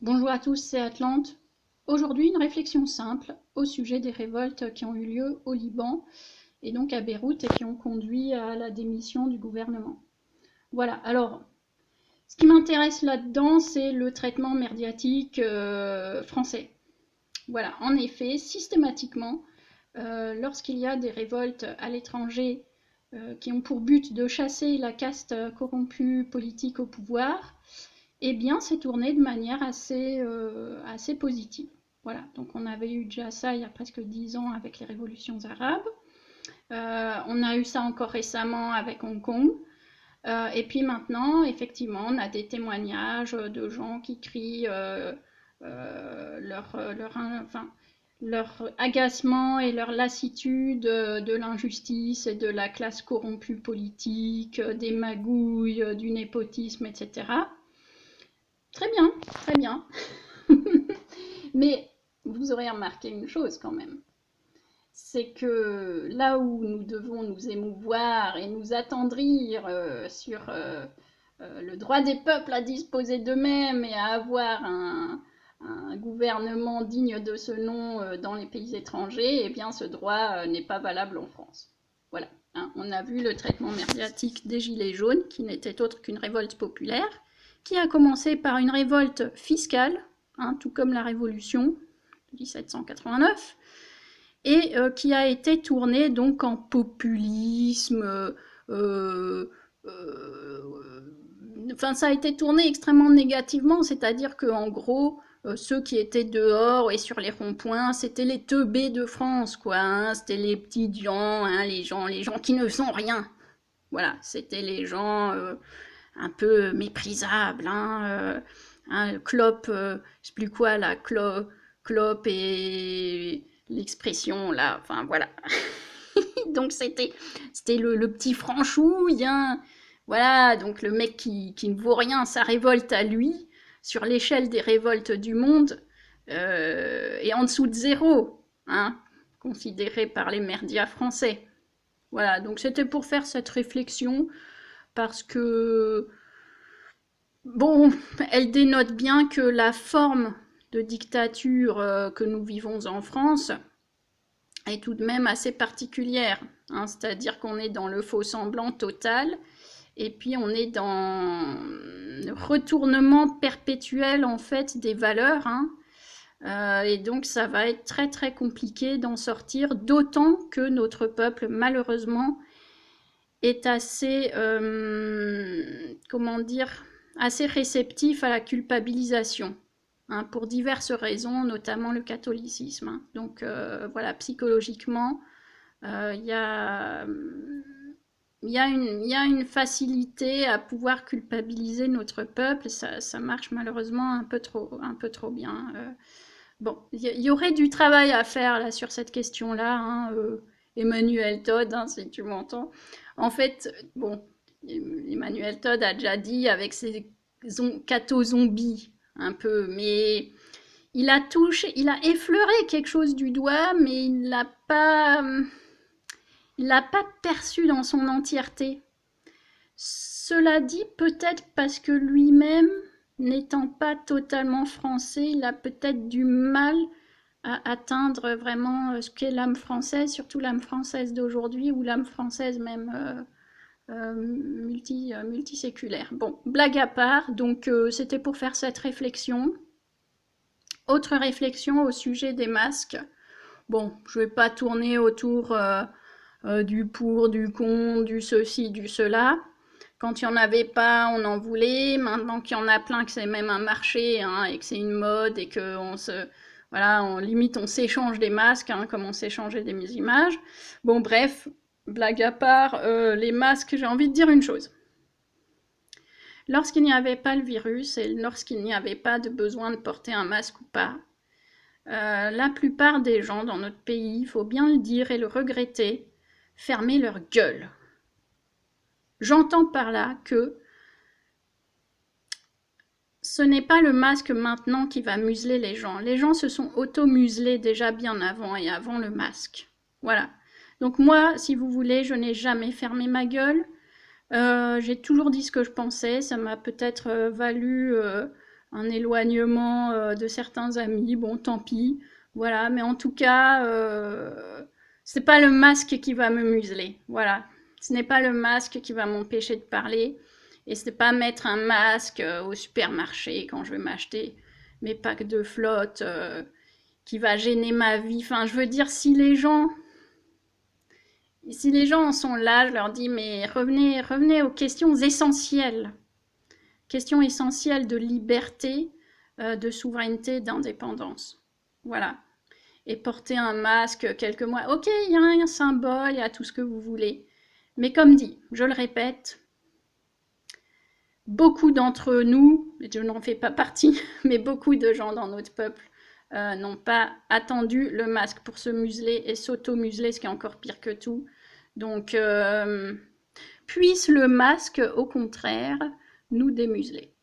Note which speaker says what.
Speaker 1: Bonjour à tous, c'est Atlante. Aujourd'hui, une réflexion simple au sujet des révoltes qui ont eu lieu au Liban et donc à Beyrouth et qui ont conduit à la démission du gouvernement. Voilà, alors, ce qui m'intéresse là-dedans, c'est le traitement médiatique français. Voilà, en effet, systématiquement, lorsqu'il y a des révoltes à l'étranger qui ont pour but de chasser la caste corrompue politique au pouvoir, eh bien, c'est tourné de manière assez positive. Voilà, donc on avait eu déjà ça il y a presque 10 ans avec les révolutions arabes. On a eu ça encore récemment avec Hong Kong. Et puis maintenant, effectivement, on a des témoignages de gens qui crient leur agacement et leur lassitude de l'injustice et de la classe corrompue politique, des magouilles, du népotisme, etc. Très bien, très bien. Mais vous aurez remarqué une chose quand même, c'est que là où nous devons nous émouvoir et nous attendrir sur le droit des peuples à disposer d'eux-mêmes et à avoir un gouvernement digne de ce nom dans les pays étrangers, eh bien ce droit n'est pas valable en France. Voilà. Hein, on a vu le traitement médiatique des Gilets jaunes, qui n'était autre qu'une révolte populaire, qui a commencé par une révolte fiscale, hein, tout comme la Révolution de 1789, et qui a été tournée donc en populisme. Enfin, ça a été tourné extrêmement négativement, c'est-à-dire qu'en gros, ceux qui étaient dehors et sur les ronds-points, c'était les teubés de France, quoi. Hein, c'était les petits gens, hein, les gens qui ne sont rien. Voilà, c'était les gens un peu méprisables, clope, je sais plus quoi, la clope et l'expression là, enfin voilà. Donc c'était le petit franchouille, hein. Voilà, donc le mec qui ne vaut rien, sa révolte à lui, sur l'échelle des révoltes du monde, est en dessous de zéro, hein, considéré par les merdias français. Voilà, donc c'était pour faire cette réflexion, parce que, bon, elle dénote bien que la forme de dictature que nous vivons en France est tout de même assez particulière, hein, c'est-à-dire qu'on est dans le faux semblant total, et puis on est dans le retournement perpétuel en fait des valeurs, hein, et donc ça va être très très compliqué d'en sortir, d'autant que notre peuple malheureusement est assez, comment dire, assez réceptif à la culpabilisation, hein, pour diverses raisons, notamment le catholicisme. Hein. Donc voilà, psychologiquement, il y a une facilité à pouvoir culpabiliser notre peuple, ça marche malheureusement un peu trop bien. Bon, il y aurait du travail à faire là sur cette question-là, hein, Emmanuel Todd, hein, si tu m'entends. En fait, bon, Emmanuel Todd a déjà dit avec ses catho-zombies un peu, mais il a effleuré quelque chose du doigt, mais il l'a pas perçu dans son entièreté. Cela dit, peut-être parce que lui-même, n'étant pas totalement français, il a peut-être du mal à atteindre vraiment ce qu'est l'âme française, surtout l'âme française d'aujourd'hui ou l'âme française même multiséculaire. Bon, blague à part, donc c'était pour faire cette réflexion. Autre réflexion au sujet des masques. Bon, je ne vais pas tourner autour du pour, du contre, du ceci, du cela. Quand il n'y en avait pas, on en voulait. Maintenant qu'il y en a plein, que c'est même un marché, hein, et que c'est une mode, et qu'on se... Voilà, on s'échange des masques, hein, comme on s'échangeait des images. Bon, bref, blague à part, les masques, j'ai envie de dire une chose. Lorsqu'il n'y avait pas le virus, et lorsqu'il n'y avait pas de besoin de porter un masque ou pas, la plupart des gens dans notre pays, il faut bien le dire et le regretter, fermaient leur gueule. J'entends par là que ce n'est pas le masque maintenant qui va museler les gens. Les gens se sont auto-muselés déjà bien avant et avant le masque. Voilà. Donc moi, si vous voulez, je n'ai jamais fermé ma gueule. J'ai toujours dit ce que je pensais. Ça m'a peut-être valu un éloignement de certains amis, bon, tant pis, voilà, mais en tout cas, c'est pas le masque qui va me museler, voilà. Ce n'est pas le masque qui va m'empêcher de parler, et ce n'est pas mettre un masque au supermarché quand je vais m'acheter mes packs de flotte qui va gêner ma vie. Enfin, je veux dire, si les gens en sont là, je leur dis, mais revenez aux questions essentielles de liberté, de souveraineté, d'indépendance. Voilà. Et porter un masque quelques mois, ok, il y a un symbole, il y a tout ce que vous voulez. Mais comme dit, je le répète, beaucoup d'entre nous, je n'en fais pas partie, mais beaucoup de gens dans notre peuple n'ont pas attendu le masque pour se museler et s'auto-museler, ce qui est encore pire que tout. Donc, puisse le masque, au contraire, nous démuseler.